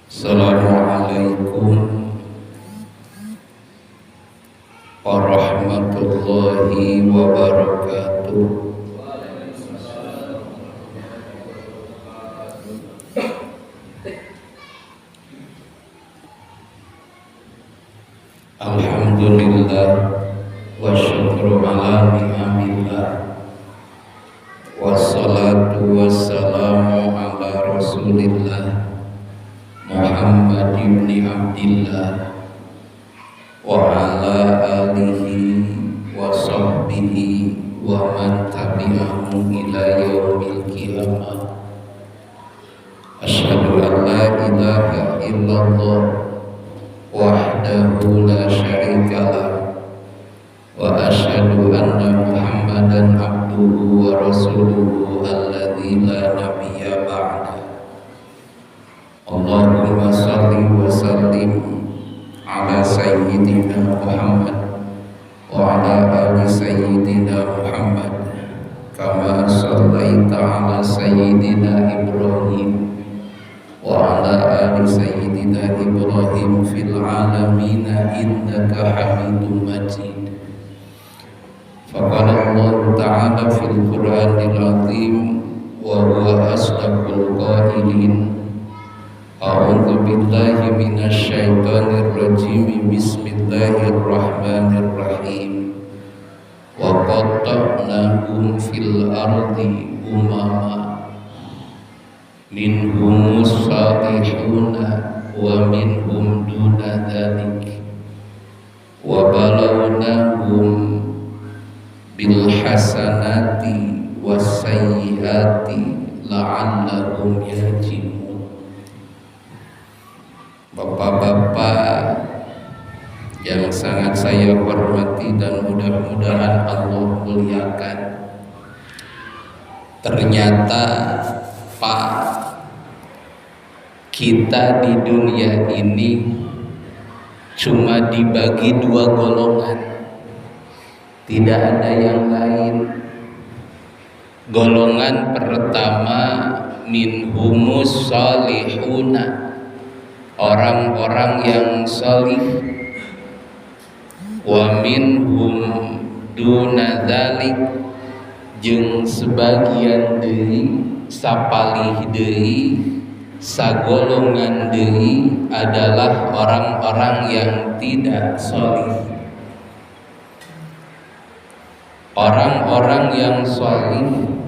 Assalamualaikum warahmatullahi wabarakatuh. Alhamdulillah wa syukru ala ni'amillah, wassalatu wassalamu ala rasulillah Muhammad ibn Abdillah wa ala alihi wa sahbihi wa man tabi'ahum ila yaumil qiyamah. Asyhadu an la ilaha illallah wahdahu la syarikalah wa asyhadu anna Muhammadan abduhu wa rasuluhu alladzi la nabiyya ba'da. Allahumma salli wa sallim ala sayyidina Muhammad wa ala ali sayyidina Muhammad kama sallaita ala sayyidina Ibrahim wa ala ali sayyidina Ibrahim fil alamin innaka Hamidum Majid. Faqala Allah ta'ala fil Qur'anil azim wa huwa asdaqul qailin. A'udzu billahi minasy syaithanir rajim. Bismillahirrahmanirrahim. Wa qatta'nahum fil ardi umama minhum salihuna wa minhum duna dzalik wa balawnahum bil hasanati was sayyiati la'allahum yarji'un. Bapak-bapak yang sangat saya hormati dan mudah-mudahan Allah muliakan, ternyata Pak, kita di dunia ini cuma dibagi dua golongan, tidak ada yang lain. Golongan pertama minhumus salihuna, orang-orang yang salih, wa minhum duna dzalik, jeung sebagian deui sapalih deui sagolongan deui adalah orang-orang yang tidak salih. Orang-orang yang salih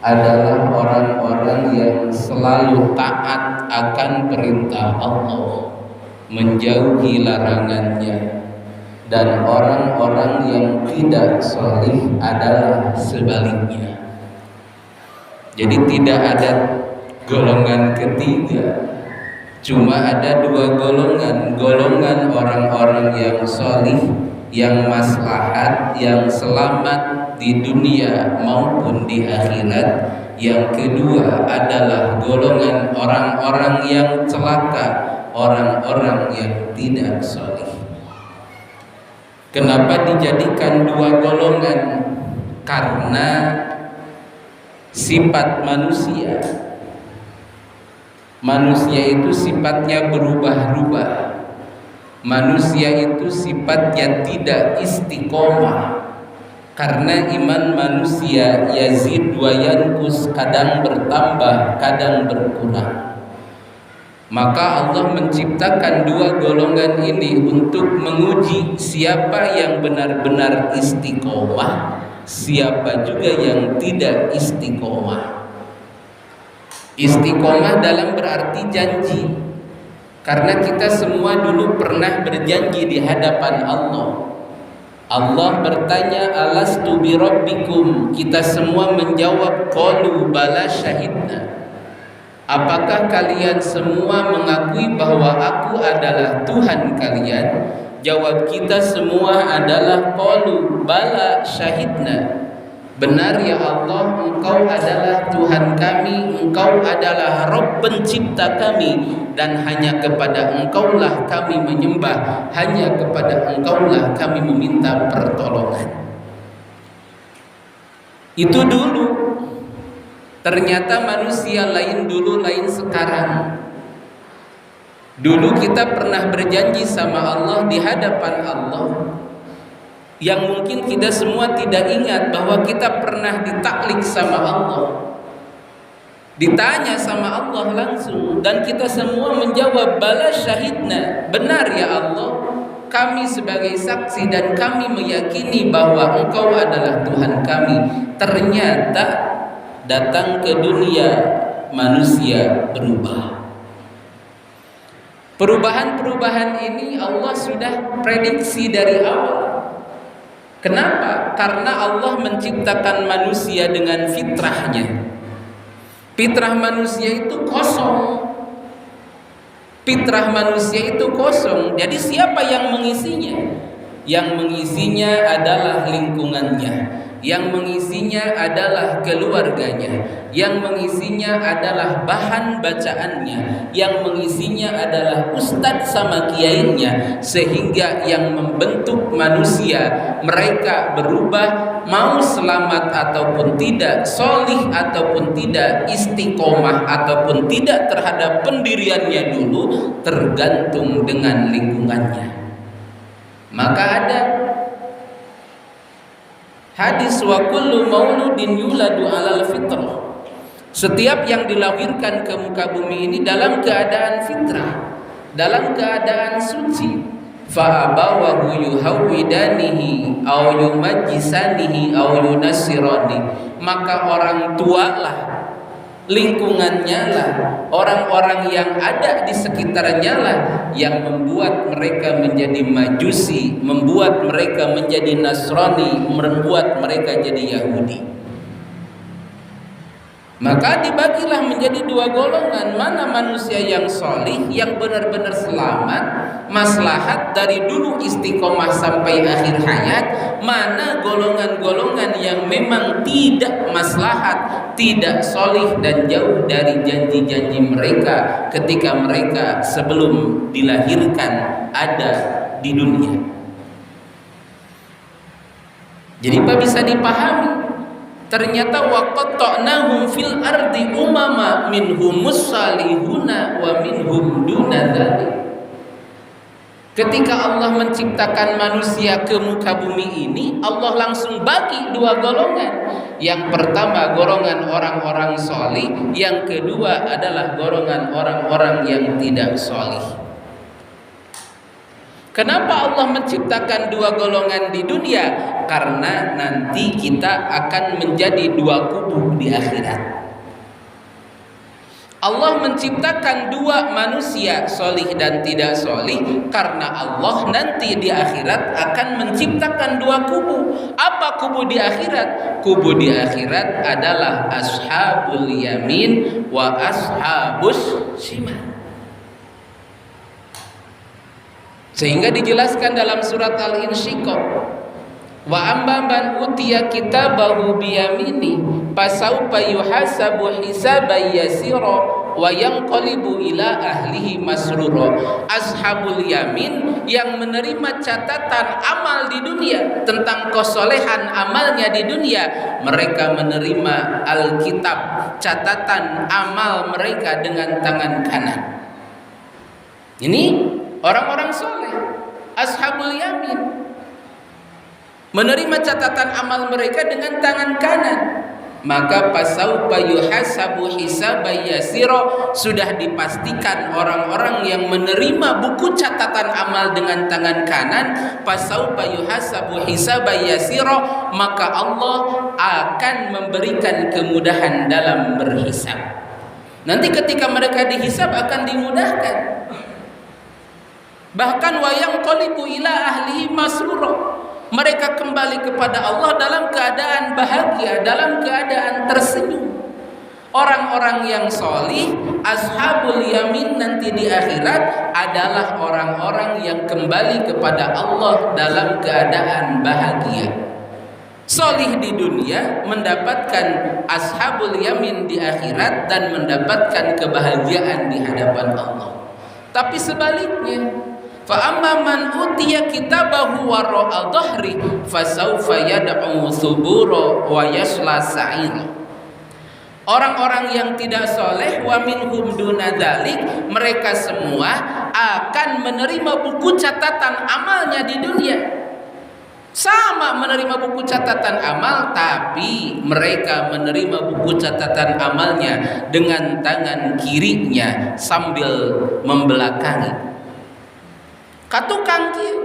adalah orang-orang yang selalu taat akan perintah Allah, menjauhi larangannya, dan orang-orang yang tidak salih adalah sebaliknya. Jadi tidak ada golongan ketiga, cuma ada dua golongan. Golongan orang-orang yang salih, yang maslahat, yang selamat di dunia maupun di akhirat. Yang kedua adalah golongan orang-orang yang celaka, orang-orang yang tidak salih. Kenapa dijadikan dua golongan? Karena sifat manusia itu sifatnya berubah-ubah. Manusia itu sifatnya tidak istiqomah. Karena iman manusia yazid wa yanqus, kadang bertambah, kadang berkurang. Maka Allah menciptakan dua golongan ini untuk menguji siapa yang benar-benar istiqomah, siapa juga yang tidak istiqomah. Istiqomah dalam berarti janji. Karena kita semua dulu pernah berjanji di hadapan Allah. Allah bertanya, alastu bi rabbikum? Kita semua menjawab, qalu bala syahidna. Apakah kalian semua mengakui bahwa aku adalah Tuhan kalian? Jawab kita semua adalah qalu bala syahidna. Benar ya Allah, Engkau adalah Tuhan kami, Engkau adalah Rabb pencipta kami, dan hanya kepada Engkaulah kami menyembah, hanya kepada Engkaulah kami meminta pertolongan. Itu dulu. Ternyata manusia lain dulu, lain sekarang. Dulu kita pernah berjanji sama Allah di hadapan Allah yang mungkin kita semua tidak ingat bahwa kita pernah ditaklik sama Allah, ditanya sama Allah langsung, dan kita semua menjawab bala syahidna, benar ya Allah, kami sebagai saksi dan kami meyakini bahwa Engkau adalah Tuhan kami. Ternyata datang ke dunia manusia berubah. Perubahan-perubahan ini Allah sudah prediksi dari awal. Kenapa? Karena Allah menciptakan manusia dengan fitrahnya. Fitrah manusia itu kosong. Fitrah manusia itu kosong. Jadi siapa yang mengisinya? Yang mengisinya adalah lingkungannya. Yang mengisinya adalah keluarganya, yang mengisinya adalah bahan bacaannya, yang mengisinya adalah ustadz sama kiainya, sehingga yang membentuk manusia, mereka berubah, mau selamat ataupun tidak, solih ataupun tidak, istiqomah ataupun tidak terhadap pendiriannya dulu, tergantung dengan lingkungannya. Maka ada hadis wa kullu mauludin yuladu alal fitrah. Setiap yang dilahirkan ke muka bumi ini dalam keadaan fitrah, dalam keadaan suci. Fa abawahu yuhawidanihi aw yumajjisanihi aw yunassirani. Maka orang tua lah, lingkungannya lah, orang-orang yang ada di sekitarnya lah yang membuat mereka menjadi majusi, membuat mereka menjadi Nasrani, membuat mereka jadi Yahudi. Maka dibagilah menjadi dua golongan. Mana manusia yang solih, yang benar-benar selamat, maslahat dari dulu istiqomah sampai akhir hayat. Mana golongan-golongan yang memang tidak maslahat, tidak solih, dan jauh dari janji-janji mereka ketika mereka sebelum dilahirkan ada di dunia. Jadi Pak, bisa dipahami, ternyata waqatta'nahum fil ardi umama minhumus salihuna wa minhum duna dzalik. Ketika Allah menciptakan manusia ke muka bumi ini, Allah langsung bagi dua golongan. Yang pertama golongan orang-orang solih, yang kedua adalah golongan orang-orang yang tidak solih. Kenapa Allah menciptakan dua golongan di dunia? Karena nanti kita akan menjadi dua kubu di akhirat. Allah menciptakan dua manusia, solih dan tidak solih, karena Allah nanti di akhirat akan menciptakan dua kubu. Apa kubu di akhirat? Kubu di akhirat adalah ashabul yamin wa ashabus shimal. Sehingga dijelaskan dalam surat Al-Insyiqaq, wa amma man utiya kitabahu biyamini fasawfa yuhasabu hisaban yasira wa yanqalibu ila ahlihi masrura. Ashabul yamin yang menerima catatan amal di dunia, tentang kesolehan amalnya di dunia, mereka menerima Alkitab, catatan amal mereka dengan tangan kanan. Ini orang-orang soleh, ashabul yamin, menerima catatan amal mereka dengan tangan kanan. Maka pasaupa yuhasabu hisaban yasira, sudah dipastikan orang-orang yang menerima buku catatan amal dengan tangan kanan, pasaupa yuhasabu hisaban yasira, maka Allah akan memberikan kemudahan dalam berhisab. Nanti ketika mereka dihisab akan dimudahkan. Bahkan wayang qalibu ila ahlihi masrura, mereka kembali kepada Allah dalam keadaan bahagia, dalam keadaan tersenyum. Orang-orang yang solih, ashabul yamin nanti di akhirat adalah orang-orang yang kembali kepada Allah dalam keadaan bahagia. Solih di dunia mendapatkan ashabul yamin di akhirat dan mendapatkan kebahagiaan di hadapan Allah. Tapi sebaliknya, fa amma man utiya kitabahu wara'a dhahri fasawfa yad'u subura wa yasla sa'ira. Orang-orang yang tidak soleh, wa minhum duna dzalik, mereka semua akan menerima buku catatan amalnya di dunia. Sama menerima buku catatan amal, tapi mereka menerima buku catatan amalnya dengan tangan kirinya sambil membelakangi. Katukang kieu.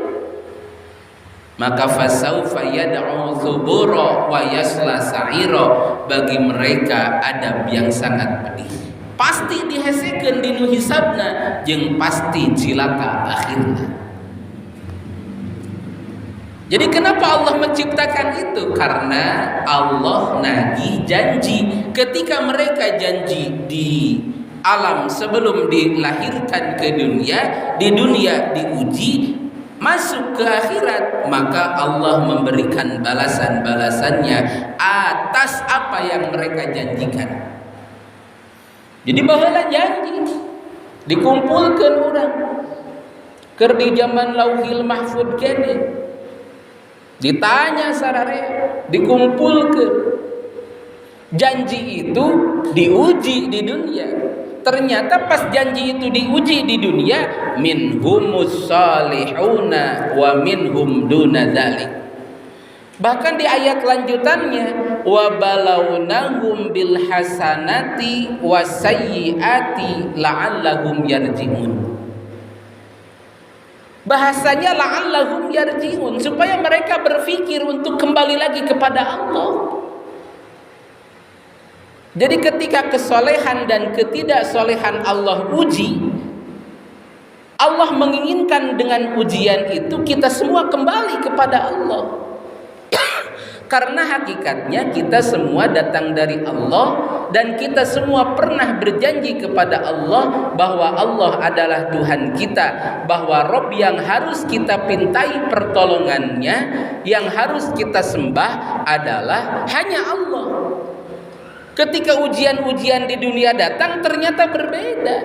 Maka fasaufa yad'u thubura wa yasla sa'ira, bagi mereka adab yang sangat pedih. Pasti dihesekeun dinu hisabna jeung pasti cilaka akhirna. Jadi kenapa Allah menciptakan itu? Karena Allah nagih janji. Ketika mereka janji di alam sebelum dilahirkan ke dunia, di dunia diuji, masuk ke akhirat, maka Allah memberikan balasan-balasannya atas apa yang mereka janjikan. Jadi baheula janji dikumpulkan orang keur di zaman Lauhil Mahfud kene. Ditanya sararea, dikumpulkan. Janji itu diuji di dunia. Ternyata pas janji itu diuji di dunia, minhumus salihuna wa minhum duna dzalik. Bahkan di ayat lanjutannya, wa balawnahum bil hasanati wasayyiati la'allahum yarji'un. Bahasanya la'allahum yarji'un, supaya mereka berpikir untuk kembali lagi kepada Allah. Jadi ketika kesolehan dan ketidaksolehan Allah uji, Allah menginginkan dengan ujian itu kita semua kembali kepada Allah. Karena hakikatnya kita semua datang dari Allah, dan kita semua pernah berjanji kepada Allah bahwa Allah adalah Tuhan kita, bahwa Rabb yang harus kita pintai pertolongannya, yang harus kita sembah adalah hanya Allah. Ketika ujian-ujian di dunia datang ternyata berbeda.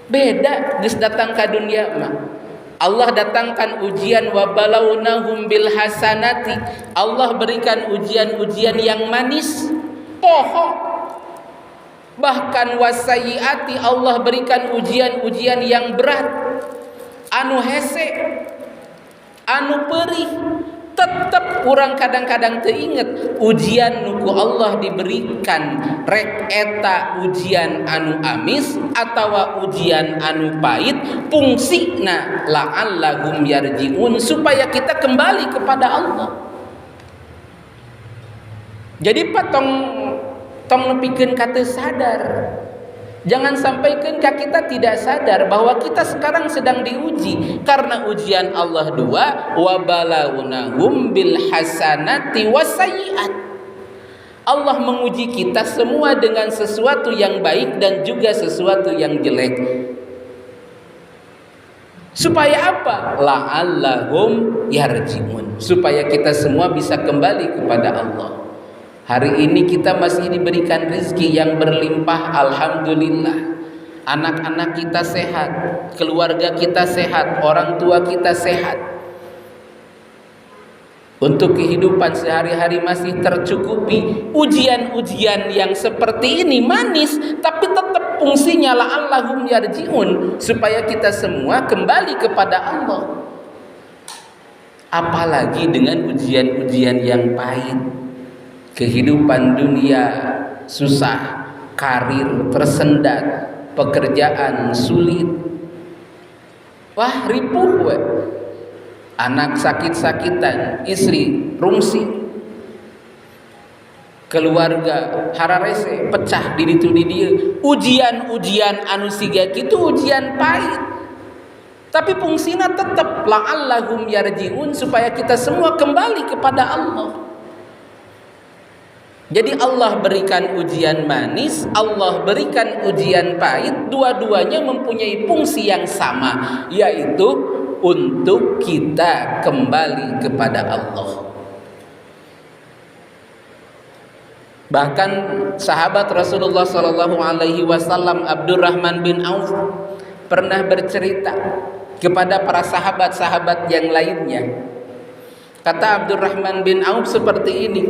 Beda geus datang ke dunia mah. Allah datangkan ujian wa balawnahum bil hasanati. Allah berikan ujian-ujian yang manis, poho. Bahkan wasayyiati, Allah berikan ujian-ujian yang berat, anu hese, anu perih. Tetap orang kadang-kadang teringat ujian nuku Allah diberikan rek eta ujian anu amis atawa ujian anu pahit, fungsina la'allahum yarji'un, supaya kita kembali kepada Allah. Jadi tong nepikeun ka teu sadar. Jangan sampaikan kita tidak sadar bahwa kita sekarang sedang diuji, karena ujian Allah dua, wa balawnahum bil hasanati wasayyiat. Allah menguji kita semua dengan sesuatu yang baik dan juga sesuatu yang jelek. Supaya apa? La'allahum yarji'un, supaya kita semua bisa kembali kepada Allah. Hari ini kita masih diberikan rezeki yang berlimpah, alhamdulillah. Anak-anak kita sehat, keluarga kita sehat, orang tua kita sehat. Untuk kehidupan sehari-hari masih tercukupi. Ujian-ujian yang seperti ini manis, tapi tetap fungsinya la'allahum yarji'un, supaya kita semua kembali kepada Allah. Apalagi dengan ujian-ujian yang pahit. Kehidupan dunia susah, karir tersendat, pekerjaan sulit. Wah, ripuh we. Anak sakit-sakitan, istri rungsi, keluarga hararese, pecah di ditu di dieu. Ujian-ujian anu siga kitu ujian pahit. Tapi fungsina tetap la'allahum yarji'un, supaya kita semua kembali kepada Allah. Jadi Allah berikan ujian manis, Allah berikan ujian pahit, dua-duanya mempunyai fungsi yang sama, yaitu untuk kita kembali kepada Allah. Bahkan sahabat Rasulullah SAW Abdurrahman bin Auf pernah bercerita kepada para sahabat-sahabat yang lainnya. Kata Abdurrahman bin Auf seperti ini,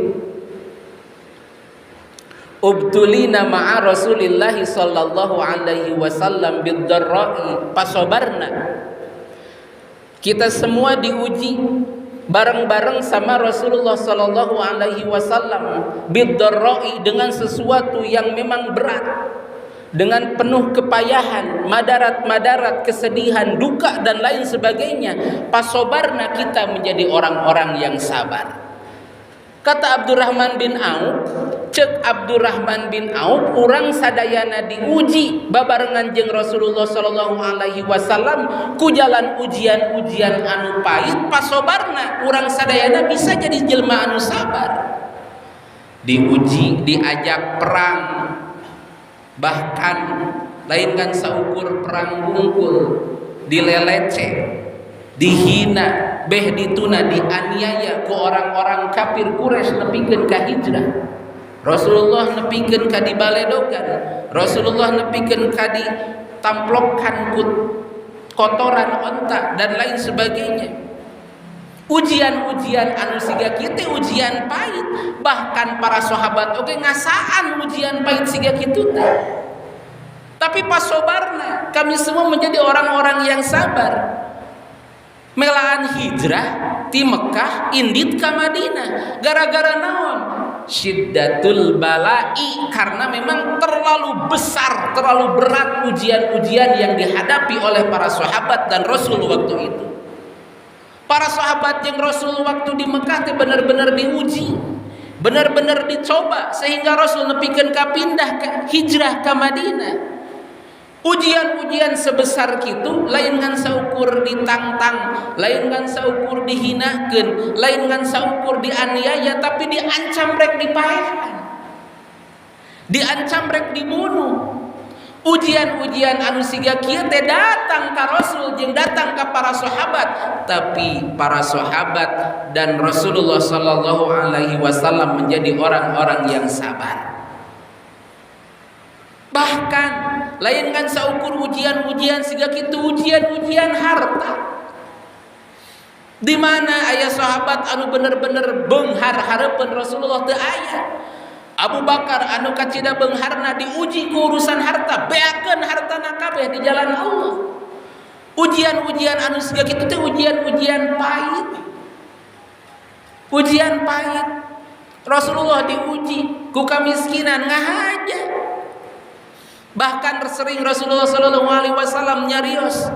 ubtulina ma'a Rasulillah sallallahu alaihi wasallam bid-dharra'i fasabarna. Kita semua diuji bareng-bareng sama Rasulullah sallallahu alaihi wasallam bid-dharra'i, dengan sesuatu yang memang berat, dengan penuh kepayahan, madarat-madarat, kesedihan, duka dan lain sebagainya. Fasabarna, kita menjadi orang-orang yang sabar. Kata Abdurrahman bin Auf, cek Abdurrahman bin Auf, urang sadayana diuji babarengan jeung Rasulullah sallallahu alaihi wasallam ku jalan ujian-ujian anu pahit, pasobarna urang sadayana bisa jadi jelema anu sabar. Diuji, diajak perang, bahkan lain kan saukur perang bungkul, dilelece, dihina, beh dituna, dianiaya ku orang-orang kafir Quraisy nepikeun ka hijrah. Rasulullah nepikeun ka dibaledogan, Rasulullah nepikeun ka ditamplokan ku kotoran onta dan lain sebagainya. Ujian-ujian anu siga kieu teh ujian pahit, bahkan para sahabat oge ngasaan ujian pahit siga kitu teh. Tapi pasobarna, kami semua menjadi orang-orang yang sabar. Melaan hijrah ti Mekah indit ka Madinah gara-gara naon? Syiddatul bala'i, karena memang terlalu besar, terlalu berat ujian-ujian yang dihadapi oleh para sahabat dan Rasul waktu itu. Para sahabat yang Rasul waktu di Mekah teh benar-benar diuji, benar-benar dicoba sehingga Rasul nepikeun ka pindah ke hijrah ke Madinah. Ujian-ujian sebesar kitu lain ngan saukur ditantang, lain ngan saukur dihinakeun, lain ngan saukur dianiaya, tapi diancam rek dipaehan, diancam rek dibunuh. Ujian-ujian anu siga kieu teh datang ka Rasul jeung datang ka para sahabat, tapi para sahabat dan Rasulullah sallallahu alaihi wasallam menjadi orang-orang yang sabar. Bahkan lain kan saukur ujian-ujian siga kitu, ujian-ujian harta. Di mana aya sahabat anu bener-bener beunghar hareupeun Rasulullah teu aya. Abu Bakar anu kacida beungharna diuji ku urusan harta, beakeun hartana kabeh di jalan Allah. Ujian-ujian anu siga kitu teh ujian-ujian pahit. Ujian pahit. Rasulullah diuji ku kamiskinan ngahaja. Bahkan sering Rasulullah sallallahu alaihi wasallam nyarios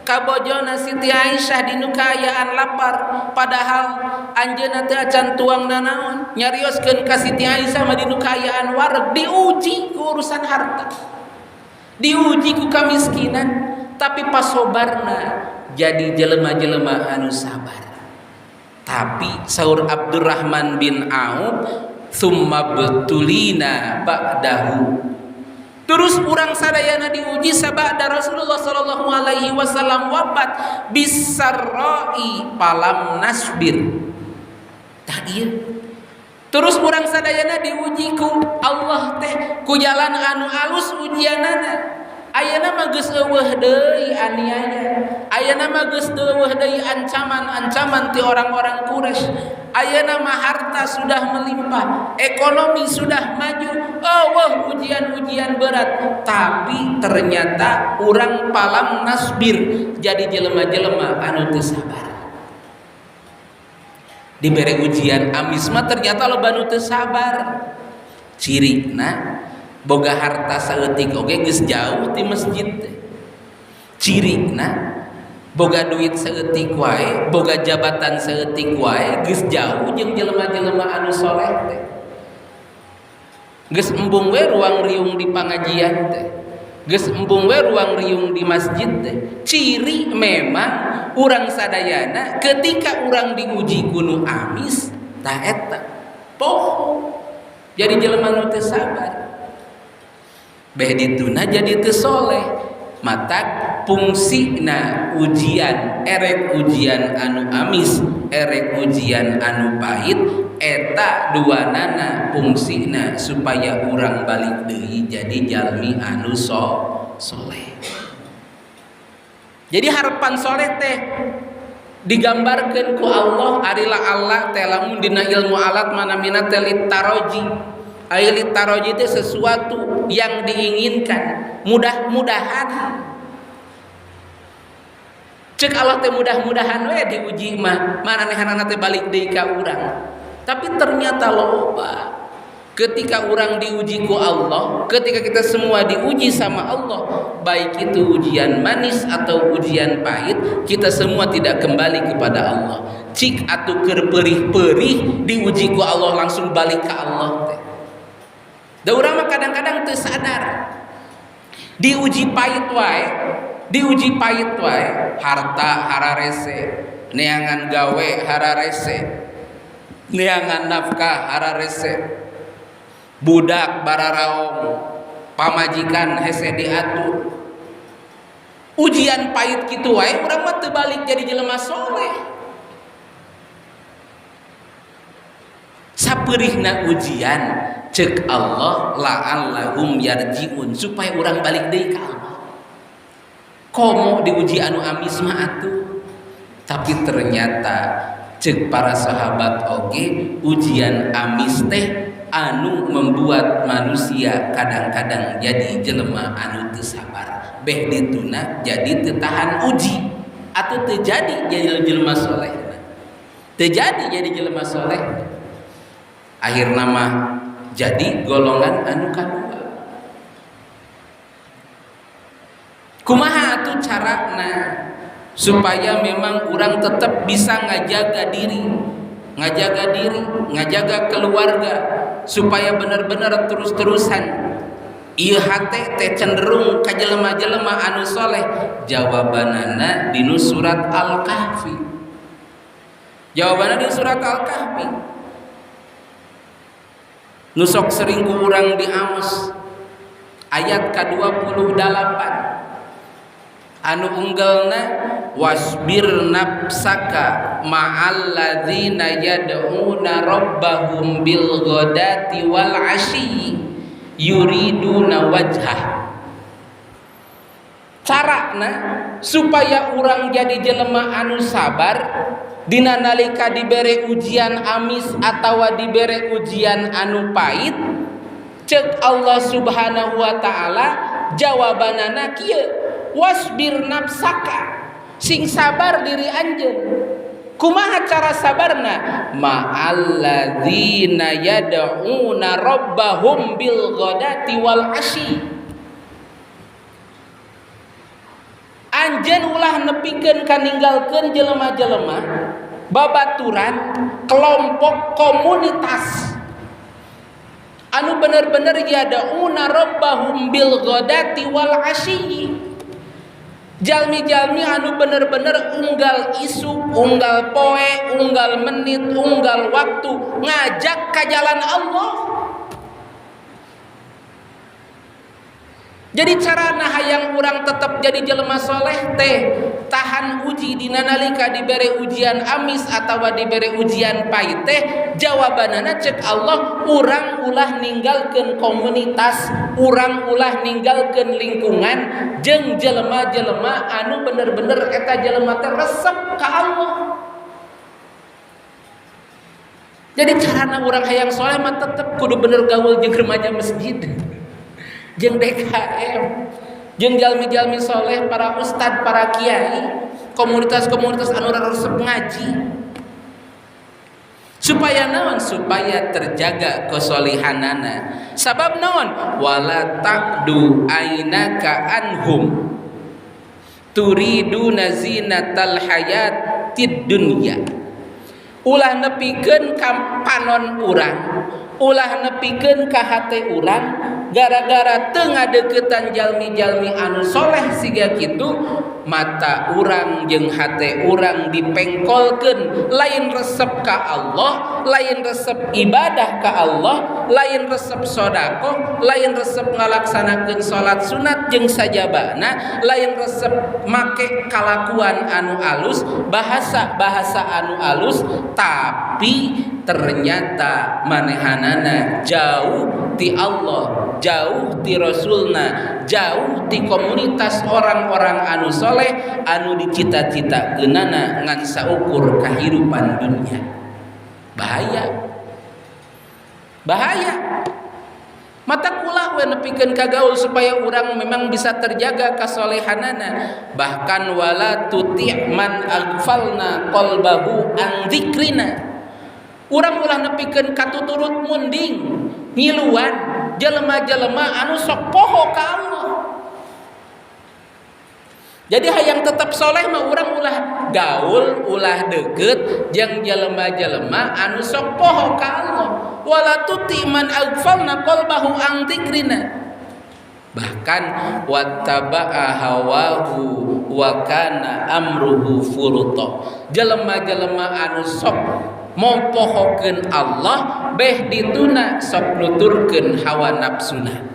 ka bojona Siti Aisyah dinu kaayaan lapar, padahal anjeunna teh acan tuangna naon, nyarioskeun ka Siti Aisyah mah dinu kaayaan wareg. Diuji ku urusan harta, diuji ku kamiskinan, tapi pasobarna jadi jelema-jelema anu sabar. Tapi saur Abdurrahman bin Auf, summa betulina ba'dahu, terus urang sadayana diuji sabada Rasulullah sallallahu alaihi wasallam wafat bisarra'i palam nasbir. Tah ieu. Terus urang sadayana diuji ku Allah teh ku jalan anu alus ujianana. Ayeuna mah geus eueuh deui aniaya. Ayeuna mah geus eueuh deui ancaman-ancaman ti orang-orang Quraisy. Ayeuna mah harta sudah melimpah, ekonomi sudah maju. Eueuh ujian-ujian berat, tapi ternyata urang palam nasbir, jadi jelema-jelema anu teu sabar. Dibere ujian amis mah ternyata loba anu teu sabar. Cirina boga harta saeutik oge geus jauh ti masjid teh. Cirina boga duit saeutik wae, boga jabatan saeutik wae geus jauh jeung jelema-jelema anu soleh teh. Geus embung we ruang riung di pangajian teh, geus embung we ruang riung di masjid teh. Ciri memang urang sadayana ketika urang diuji kuno amis tah eta poho jadi jelema anu teu sabar. Beh dituna jadi teu soleh, mata fungsina ujian erek ujian anu amis, erek ujian anu pahit, eta duanana fungsina supaya urang balik deui jadi jalmi anu soleh. Jadi harapan soleh teh digambarkeun ku Allah, arila Allah teh lamun dina ilmu alat manamina teh litaroji, Ailit taroji itu sesuatu yang diinginkan, mudah-mudahan. Cek Allah teh mudah-mudahan we diuji mah, maranehanana teh balik deui ka urang. Tapi ternyata loba ketika orang diuji ku Allah, ketika kita semua diuji sama Allah, baik itu ujian manis atau ujian pahit, kita semua tidak kembali kepada Allah. Cik atuh keur perih-perih diuji ku Allah langsung balik ke Allah teh. Da urang mah kadang-kadang teu sadar. Diuji pahit wae, harta hararese, neangan gawe hararese, neangan nafkah hararese, budak bararaong, pamajikan hese diatur. Ujian pahit kitu wae urang mah teu balik jadi jelema soleh. Sapeurihna ujian cek Allah la'allahum yarjiun, supaya urang balik deui ka Allah. Komo diuji anu amis mah atuh. Tapi ternyata cek para sahabat oge ujian amis teh anu membuat manusia kadang-kadang jadi jelema anu teu sabar, beh dituna jadi teu tahan uji atau teu jadi jelema soleh. Teu jadi jelema soleh. Akhirna mah jadi golongan anu kadua. Kumaha atuh carana supaya memang orang tetap bisa ngajaga diri, ngajaga keluarga supaya benar-benar terus-terusan ieu hate teh cenderung ka jelema-jelema anu soleh? Jawabanana dinu surat Al-Kahfi. Jawabanna di surat Al-Kahfi. Nusok sering ku urang di Amos ayat ke-28 anu unggalna wasbir nafsaka ma'al ladzina yad'una rabbahum bil ghadati wal 'ashyi yuriduna wajhah. Carana supaya urang jadi jelema anu sabar dina nalika dibere ujian amis atawa dibere ujian anu pahit, cek Allah Subhanahu wa taala jawabanana kieu, wasbir nafsaka, sing sabar diri anjeun. Kumaha cara sabarna? Ma'alladzina yad'una rabbahum bil ghadati wal 'ashyi. Anjeun ulah nepikeun kaninggalkeun jelema-jelema babaturan kelompok komunitas anu bener-bener yad'una rabbahum bil ghadati wal 'ashyi. Jalmi-jalmi anu bener-bener unggal isu, unggal poe, unggal menit, unggal waktu ngajak ka jalan Allah. Jadi carana hayang urang tetap jadi jelema soleh teh tahan uji dina nalika dibere ujian amis atawa dibere ujian pahit teh jawabanana cek Allah urang ulah ninggalkeun komunitas, urang ulah ninggalkeun lingkungan jeung jelema-jelema anu bener-bener eta jelema teh resep ka Allah. Jadi carana urang hayang soleh mah tetep kudu bener gaul jeung remaja masjid, jeung DKM, jeung jalmi-jalmi soleh, para ustad, para kiai, komunitas-komunitas anu resep ngaji. Supaya naon? Supaya terjaga kesolihanana. Sabab naon? Wala taqdu ainaka anhum turiduna zinatal hayatid dunya. Ulah nepikeun ka panon urang, ulah nepikeun ka hate urang gara-gara teu ngadeuketan jalmi-jalmi anu soleh siga kitu, mata urang jeung hate urang dipengkolkeun lain resep ka Allah, lain resep ibadah ka Allah, lain resep sedekah, lain resep ngalaksanakeun salat sunat jeung sajabana, lain resep make kalakuan anu alus, bahasa-bahasa anu alus, tapi ternyata manehanana jauh ti Allah, jauh ti Rasulna, jauh ti komunitas orang-orang anu soleh anu dicita-citakeunana ngan saukur kahirupan dunia. Bahaya. Mata ulah we nepikeun ka gaul supaya urang memang bisa terjaga kasolehanana. Bahkan wala tuti' man aghfalna qalbahu an dzikrina. Urang ulah nepikeun katuturut munding ngiluan jelema-jelema anu sok poho ka Allah. Jadi hayang tetap soleh mah urang ulah gaul, ulah deket jeung jelema-jelema anu sok poho ka Allah. Wala tuti man aghfalna qalbahu an dzikrina. Bahkan wattaba'a hawahu wa kana amruhu furuta. Jelema-jelema anu sok mompohokeun Allah beh dituna sok nuturkeun hawa nafsuna.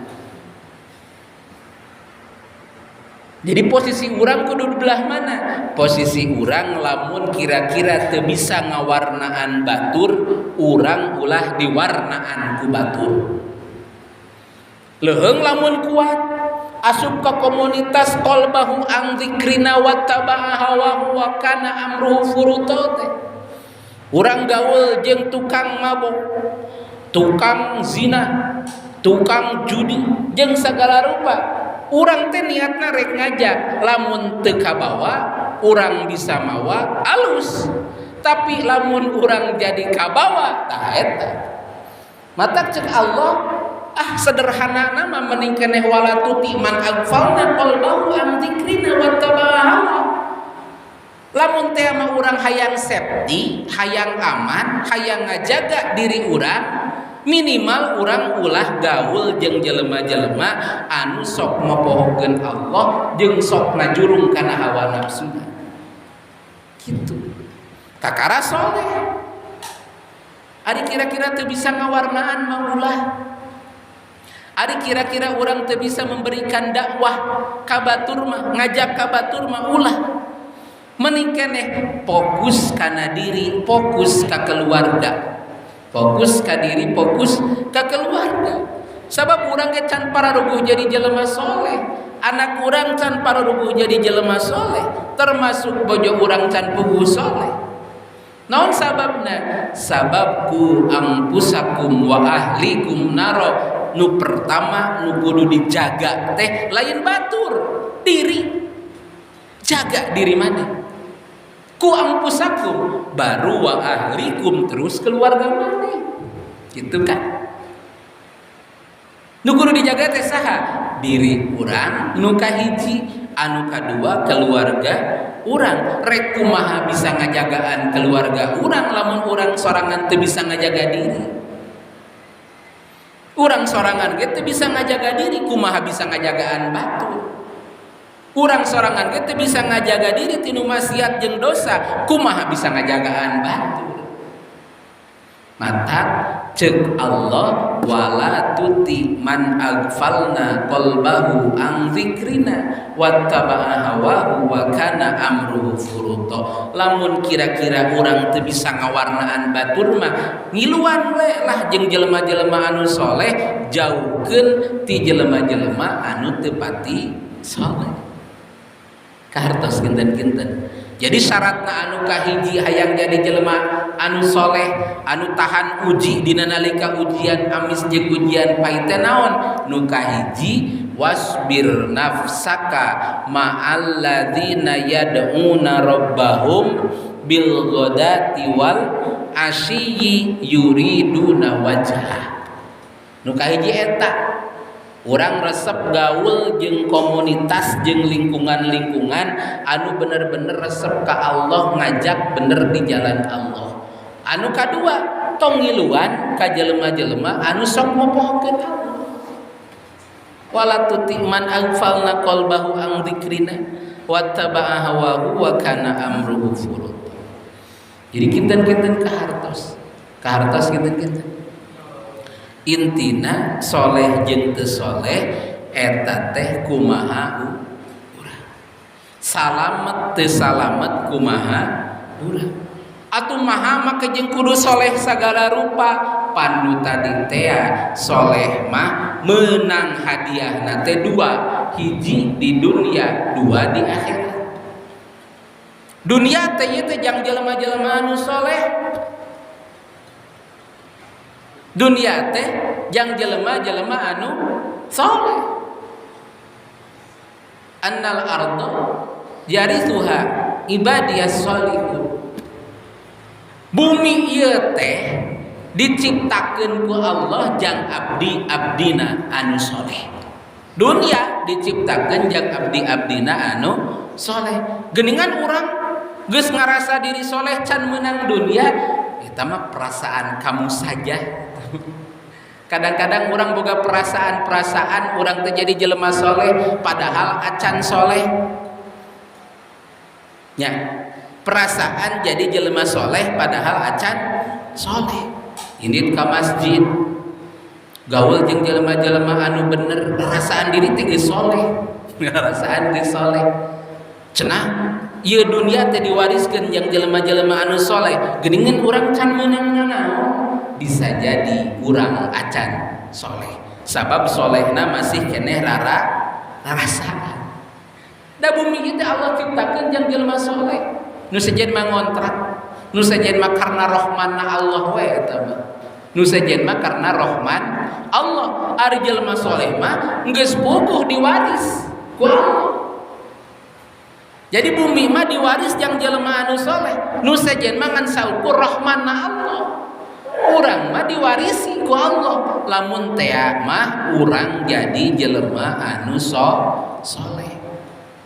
Jadi posisi urang kudu belah mana? Posisi urang lamun kira-kira teu bisa ngawarnaan batur, urang ulah diwarnaan ku batur. Leuheung lamun kuat asup ka komunitas qalbahu an dzikrina wattaba'a hawahu wa kana amruhu furuta. Urang gaul jeung tukang mabok, tukang zina, tukang judi jeung sagala rupa. Urang teh niatna rek ngajak, lamun teu kabawa urang bisa mawa alus, tapi lamun urang jadi kabawa tah eta mata cek Allah sederhana mah mending keneh wala tuti man aghfalna qalbahu an dzikrina wattaba'a hawa. Lamun teh mah urang hayang safety, hayang aman, hayang ngajaga diri urang, minimal urang ulah gaul jeung jelema-jelema anu sok mopohokeun Allah jeung sok najurung kana hawa nafsuna. Kitu. Kakara soleh. Ari kira-kira teu bisa ngawarnaan mah ulah. Ari kira-kira urang teu bisa memberikan dakwah ka batur mah, ngajak ka batur mah ulah. Mending keneh fokus kana diri, fokus ka keluarga. Fokus ka diri, fokus ka keluarga. Sabab urang ge can pararuguh jadi jelema soleh, anak urang can pararuguh jadi jelema soleh, termasuk bojo urang can puguh soleh. Naon sababna? Sababku ampusakum wa ahlikum naro. Nu pertama nu kudu dijaga teh lain batur, diri. Jaga diri mana? Ku ampusakum baru wa ahlikum terus keluarga mana? Gitu kan? Nu kudu dijaga teh saha? Diri urang nu kahiji, anu kadua keluarga urang. Rek kumaha bisa ngajagaan keluarga urang lamun urang sorangan teu bisa ngajaga diri. Urang sorangan ge teu bisa ngajaga diri, kumaha bisa ngajagaan batur. Urang sorangan ge teu bisa ngajaga diri tinu maksiat jeung dosa, kumaha bisa ngajagaan batur. Mata cek Allah wala tuti man aghfalna qalbahu an dzikrina wattaba'a hawahu wa kana amruhu furuta. Lamun kira-kira urang teu bisa ngawarnaan batur mah ngiluan we lah jeung jelema-jelema anu soleh, jauhkeun ti jelema-jelema anu teu pati soleh. Kahartos kinten-kinten. Jadi syaratna anu kahiji hayang jadi jelema anu soleh, anu tahan uji dina nalika ujian amis jeung ujian pait teh naon? Nu kahiji wasbir nafsaka ma'al ladzina yad'una rabbahum bil ghadati wal asyi yuriduna wajha. Nu kahiji eta urang resep gaul jeung komunitas jeung lingkungan-lingkungan anu bener-bener resep ka Allah, ngajak bener di jalan Allah. Anu kadua tong ngiluan ka jelema-jelema anu sok mopohokeun Allah. Wala tuti man aghfalna qalbahu an dzikrina wattaba'a hawahu wa kana amruhu furuta. Jadi kinten-kinten kahartos kinten-kinten. Intina soleh jeung teu soleh eta teh kumaha urang. Salamet teu salamet kumaha urang. Atuh maha make jeung kudu soleh sagala rupa. Pandu tadi teh soleh mah meunang hadiahna teh dua, hiji di dunia, dua di akhirat. Dunia teh ieu teh jang jelema-jelema anu soleh. Dunia teh jang jelema-jelema anu soleh. Annal ardo yarithuha ibadiyas solihun. Bumi ieu teh diciptakeun ku Allah jang abdi-abdina anu soleh. Dunia diciptakeun jang abdi-abdina anu soleh. Geuningan urang geus ngarasa diri soleh can meunang dunia, eta mah perasaan kamu saja. Kadang-kadang orang boga perasaan orang terjadi jelema soleh padahal acan soleh. Ya, perasaan jadi jelema soleh padahal acan soleh. Ini ke masjid gaul jeung jelema-jelema anu bener, perasaan diri teh geus soleh, perasaan geus soleh. Cenah ieu dunia teh diwariskeun jeung jelema-jelema anu soleh, geuningan urang can meunang naon, bisa jadi urang acan soleh. Sabab solehna masih keneh rarasaan. Da bumi ieu teh Allah ciptakeun jeung jelema soleh. Nu sejen mah ngontrak, nu sejen mah karna rahmanna Allah we eta mah. Nu sejen mah karna rahman Allah. Ari jelema soleh mah geus puguh diwaris ku Allah. Jadi bumi mah diwaris jeung jelema anu soleh. Nu sejen mah ngan saukur rahmanna Allah. Urang mah diwarisi ku Allah. Lamun teh mah urang jadi jelema anu soleh.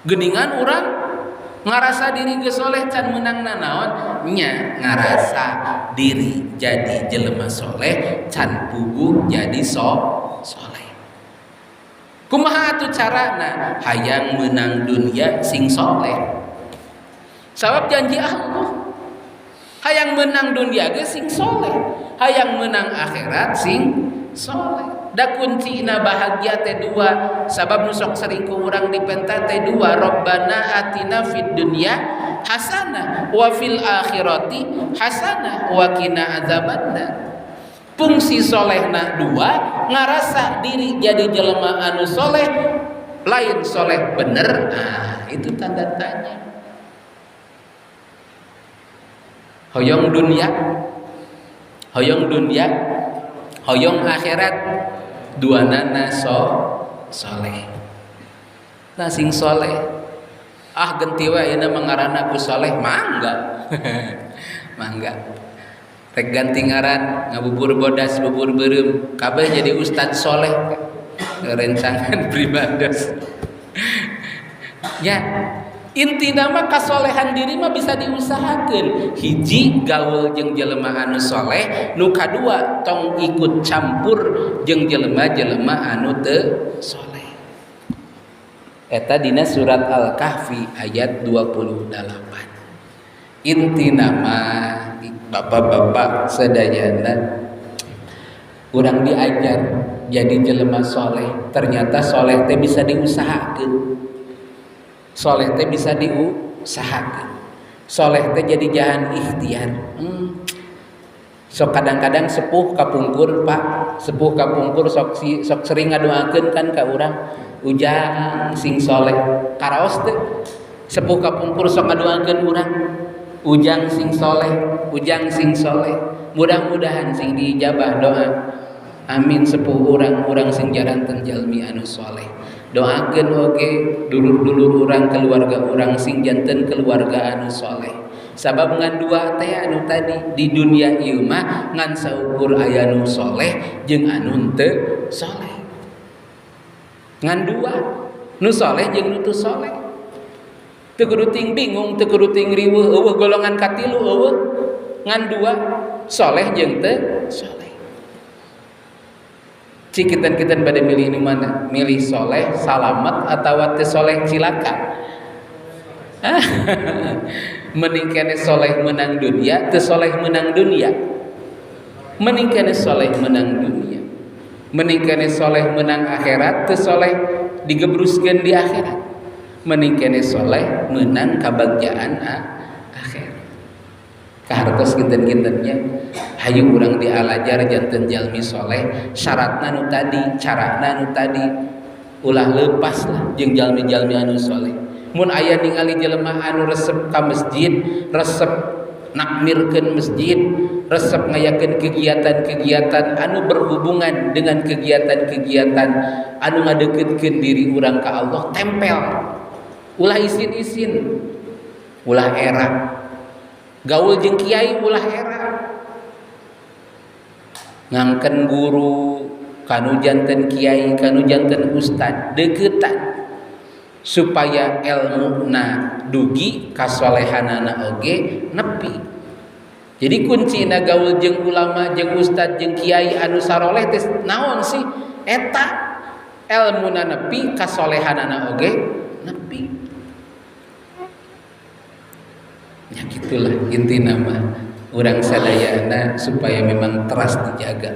Geuningan urang ngarasa diri geus soleh can meunang nanaon nya, ngarasa diri jadi jelema soleh can puguh jadi soleh. Kumaha atuh carana? Hayang meunang dunia sing soleh. Sabab janji Allah. Hayang meunang dunia ge sing soleh, hayang meunang akhirat sing soleh. Da kuncina bahagia teh dua, sabab nu sok sering ku urang dipenta teh dua, Rabbana atina fid dunya hasanah wa fil akhirati hasanah wa qina adzabannar. Fungsi solehna dua, ngarasa diri jadi jelema anu soleh, lain soleh bener. Nah, itu tanda tanya. Hoyong dunia, hoyong akhirat, dua nana soleh. Nah sing soleh, genti wae ayeuna mengarana ku soleh, mangga, mangga. Rek ganti ngaran ngabubur bodas bubur beureum, kabeh jadi ustad soleh, rencangan pribados. Ya. Inti nama kasolehan diri mah bisa diusahakeun. Hiji gaul jeung jelema anu soleh, nu kadua tong ikut campur jeung jelema-jelema anu teu soleh. Eta dina surat Al-Kahfi ayat 28. Inti nama bapak-bapak sadayana urang diajar jadi jelema soleh, ternyata soleh teh bisa diusahakeun. Soleh teh bisa diusahakeun. Soleh teh jadi jahan ikhtiar. So kadang-kadang sepuh kapungkur Pak, sepuh kapungkur sok sering ngadoakeun kan ka urang, ujang sing soleh. Karaos teh sepuh kapungkur sok ngadoakeun urang, ujang sing soleh, ujang sing soleh. Mudah-mudahan sing diijabah doa. Amin sepuh urang sing jaranten jalmi anu soleh. Doakeun oge dulur-dulur urang, keluarga urang sing janten keluarga anu soleh. Sabab ngan dua teh anu tadi di dunia ieu mah ngan saukur aya nu soleh jeung anu teu soleh. Ngan dua, nu soleh jeung nu teu soleh. Teu kudu ting bingung, teu kudu ting riweuh, eueuh golongan katilu eueuh. Ngan dua, soleh jeung teu soleh. Cikitan-kitan pada milih ini mana? Milih soleh salamet atau teu soleh cilaka? Mending kene soleh menang dunia, teu soleh menang dunia. Mending kene soleh menang dunia. Mending kene soleh menang akhirat, teu soleh digebruskeun di akhirat. Mending kene soleh menang kabagjaan akhirat. Kahartos kinten-kintennya hayu urang dialajar janten jalmi soleh, syaratna nu tadi, carana nu tadi, ulah leupas lah jeung jalmi-jalmi anu soleh. Mun aya ningali jelema anu resep ka masjid, resep nakmirkeun masjid, resep ngayakeun kegiatan-kegiatan anu berhubungan dengan kegiatan-kegiatan anu ngadeukeutkeun diri urang ka Allah, tempel. Ulah isin-isin, ulah era. Gaul jeung kiai ulah era. Ngangken guru, kanu janten kiai, kanu janten ustad, deukeutan supaya ilmuna dugi kasolehanana oge nepi. Jadi kuncina gaul jeung ulama jeung ustad jeung kiai anu saroleh teh naon sih? Eta ilmuna nepi kasolehanana oge nepi. Ya gitulah intina mah urang sadayana supaya memang teras dijaga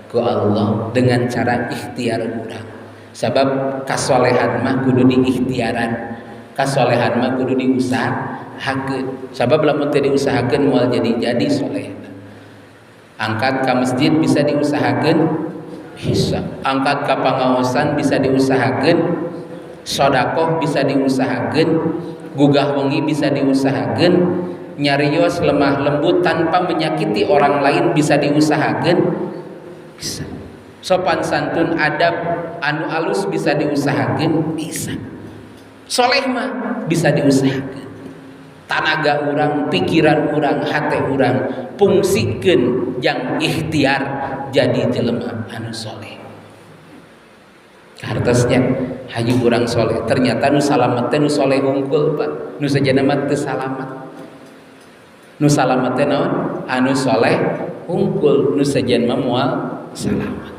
ku Allah dengan cara ikhtiar urang. Sabab kasolehan mah kudu diikhtiaran, kasolehan mah kudu diusahakeun. Sabab lamun teu diusahakeun moal jadi soleh. Angkat ka masjid bisa diusahakeun, bisa. Angkat ka pangaosan bisa diusahakeun, sedekah bisa diusahakeun, gugah wengi bisa diusahakeun, nyarios lemah lembut tanpa menyakiti orang lain bisa diusahakeun, bisa. Sopan santun adab anu alus bisa diusahakeun, bisa. Soleh mah bisa diusahakeun. Tanaga urang, pikiran urang, hate urang pungsikeun jang ikhtiar jadi jelema anu soleh. Hartosnya hayu urang soleh, ternyata nu salamet teh nu soleh hungkul Pak. Nu sajana mah teu salamet. Nu salamet teh naon? Anu soleh hungkul, nu sajen mah moal salamet.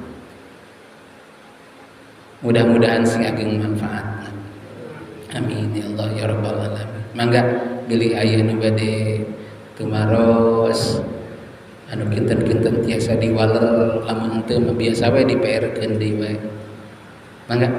Mudah-mudahan sing ageng manfaat. Amin ya Allah ya rabbal alamin. Mangga bilih aya nu bade kemaros anu kinten-kinten tiasa diwaler lamun teu mah biasa we diPR-keun deui wae. Mangga